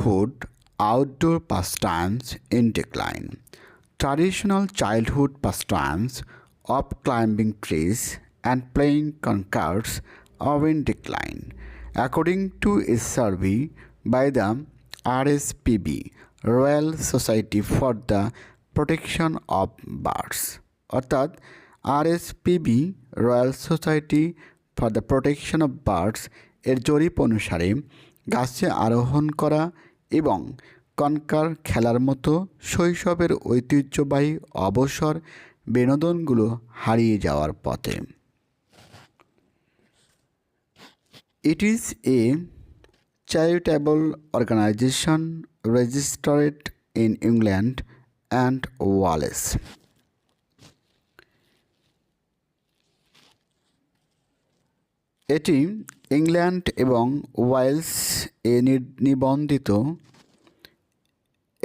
childhood outdoor pastimes in decline. Traditional childhood pastimes of climbing trees and playing concards are in decline, according to a survey by the RSPB, Royal Society for the Protection of Birds. অর্থাৎ আরএসপিবি royal society for the protection of birds এর জরিপ অনুসারে গাছে আরোহণ করা এবং কনকার খেলার মতো শৈশবের ঐতিহ্যবাহী অবসর বিনোদনগুলো হারিয়ে যাওয়ার পথে। It is a charitable organization registered in England and Wales. এটি ইংল্যান্ড এবং ওয়েলস এ নিবন্ধিত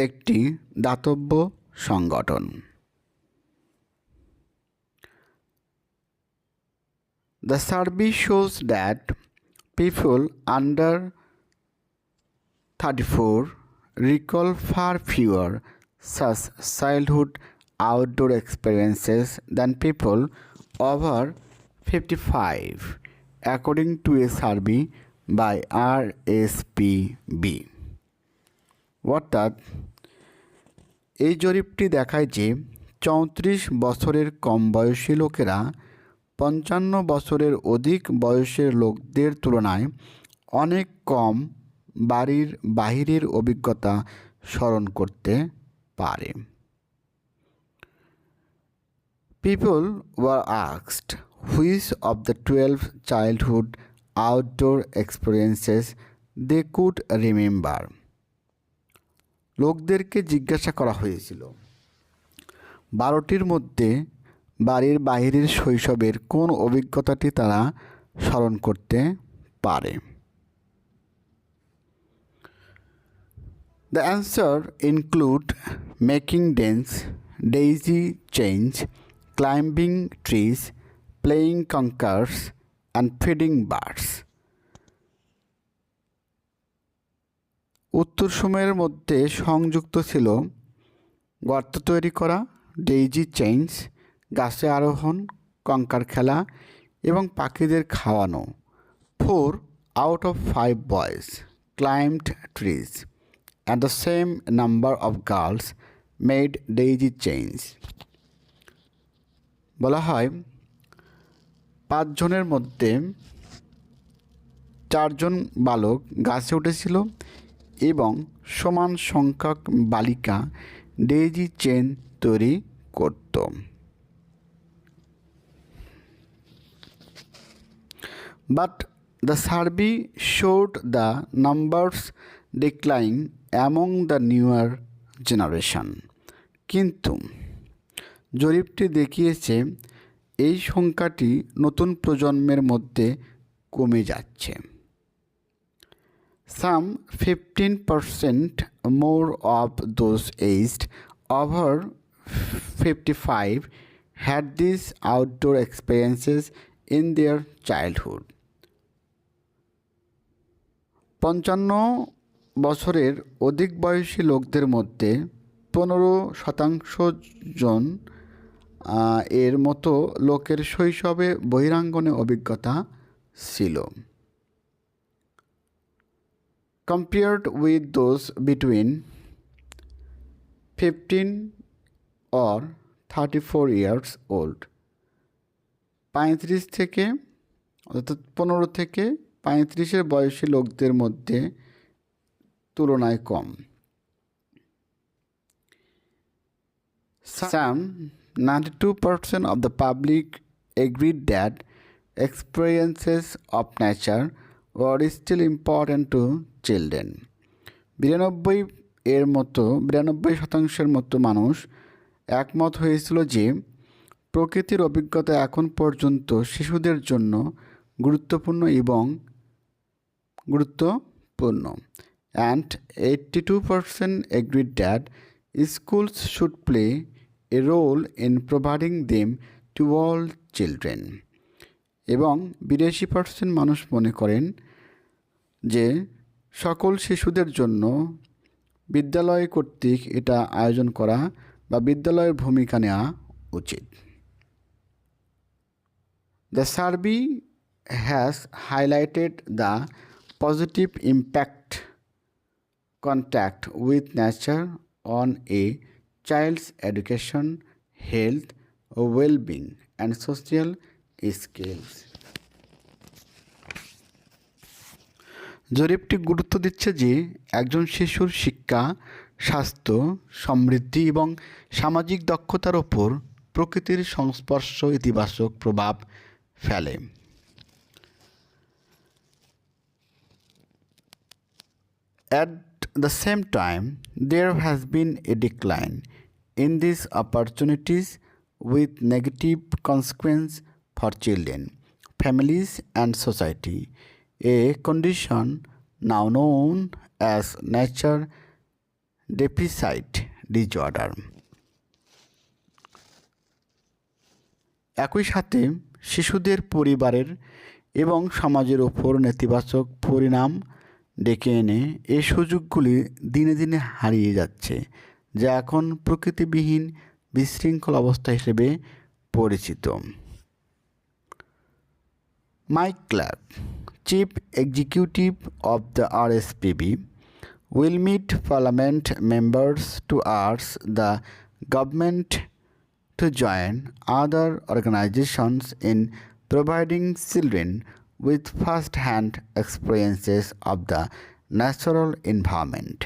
একটি দাতব্য সংগঠন। The survey shows that people under 34 recall far fewer such childhood outdoor experiences than people over 55, according to a survey by RSPB. অর্থাৎ এই জরিপটি দেখায় যে 34 বছরের কম বয়সী লোকেরা 55 বছরের অধিক বয়সের লোকদের তুলনায় অনেক কম বাড়ির বাহিরের অভিজ্ঞতা স্মরণ করতে পারে। People were asked which of the 12 childhood outdoor experiences they could remember. লোকদেরকে জিজ্ঞাসা করা হয়েছিল 12টির মধ্যে বাড়ির বাহিরের শৈশবের কোন অভিজ্ঞতাটি তারা স্মরণ করতে পারে। The answer include making dance, daisy chains, climbing trees, playing concards, and feeding birds. উত্তরসমূহের মধ্যে সংযুক্ত ছিল গর্ত তৈরি করা, ডেইজি চেইনস, গাছে আরোহণ, কঙ্কার খেলা এবং পাখিদের খাওয়ানো। 4 out of 5 boys climbed trees and the same number of girls made daisy chains. বলা হয় 5 জনের মধ্যে 4 জন বালক গাছে উঠেছিল এবং সমান সংখ্যক বালিকা ডেইজি চেন তৈরি করত। But the survey showed the numbers decline among the newer generation. কিন্তু জরিপটি দেখিয়েছে এই সংখ্যাটি নতুন প্রজন্মের মধ্যে কমে যাচ্ছে। Some 15% more of those aged over 55 had these outdoor experiences in their childhood. 55 বছরের অধিক বয়সী লোকদের মধ্যে 15% জন এর মতো লোকের শৈশবে বহিরাঙ্গনে অভিজ্ঞতা ছিল। Compared with those between 15 or 34 years old, 35 থেকে অর্থাৎ 15 থেকে 35 বয়সী লোকদের মধ্যে তুলনায় কম। Some 92% of the public agreed that experiences of nature were still important to children. 92% মতো মানুষ একমত হয়েছিল যে প্রকৃতির অভিজ্ঞতা এখন পর্যন্ত শিশুদের জন্য গুরুত্বপূর্ণ। And 82% agreed that schools should play a role in providing them to all children. এবং 82% মানুষ মনে করেন যে সকল শিশুদের জন্য বিদ্যালয় কর্তৃক এটা আয়োজন করা বা বিদ্যালয়ের ভূমিকা নেওয়া উচিত। The survey has highlighted the positive impact contact with nature on a child's education, health, well-being, and social skills. জরিপটি গুরুত্ব দিচ্ছে যে একজন শিশুর শিক্ষা, স্বাস্থ্য, সমৃদ্ধি এবং সামাজিক দক্ষতার ওপর প্রকৃতির সংস্পর্শ ইতিবাচক প্রভাব ফেলে। At the same time, there has been a decline in these opportunities with negative consequence for children, families, and society, a condition now known as nature deficit disorder. একই সাথে শিশুদের পরিবারের এবং সমাজের ওপর নেতিবাচক পরিণাম ডেকে এনে এই সুযোগগুলি দিনে দিনে হারিয়ে যাচ্ছে, যা এখন প্রকৃতিবিহীন বিশৃঙ্খল অবস্থা হিসেবে পরিচিত। Mike Clark, Chief Executive of the RSPB, will meet Parliament members to ask the government to join other organizations in providing children with first-hand experiences of the natural environment.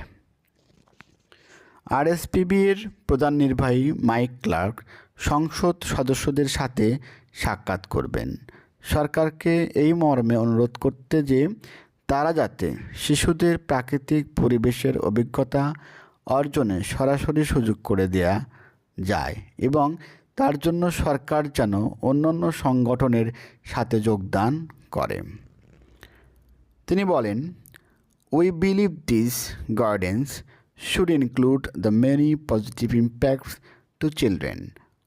আরএসপিবির প্রধান নির্বাহী মাইক ক্লার্ক সংসদ সদস্যদের সাথে সাক্ষাৎ করবেন, সরকারকে এই মর্মে অনুরোধ করতে যে তারা যাতে শিশুদের প্রাকৃতিক পরিবেশের অভিজ্ঞতা অর্জনে সরাসরি সুযোগ করে দেয়া যায় এবং তার জন্য সরকার যেন অন্যান্য সংগঠনের সাথে যোগদান করে। তিনি বলেন, We believe these guidance should include the many positive impacts to children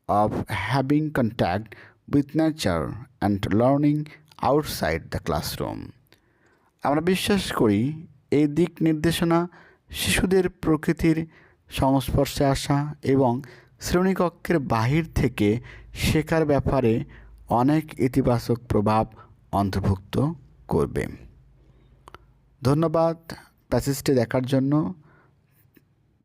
of having contact with nature and learning outside the classroom. আমরা বিশ্বাস করি এই দিক নির্দেশনা শিশুদের প্রকৃতির সংস্পর্শে আসা এবং শ্রেণীকক্ষের বাহির থেকে শেখার ব্যাপারে অনেক ইতিবাচক প্রভাব অন্তর্ভুক্ত করবে। ধন্যবাদ প্যাসেজটি দেখার জন্য।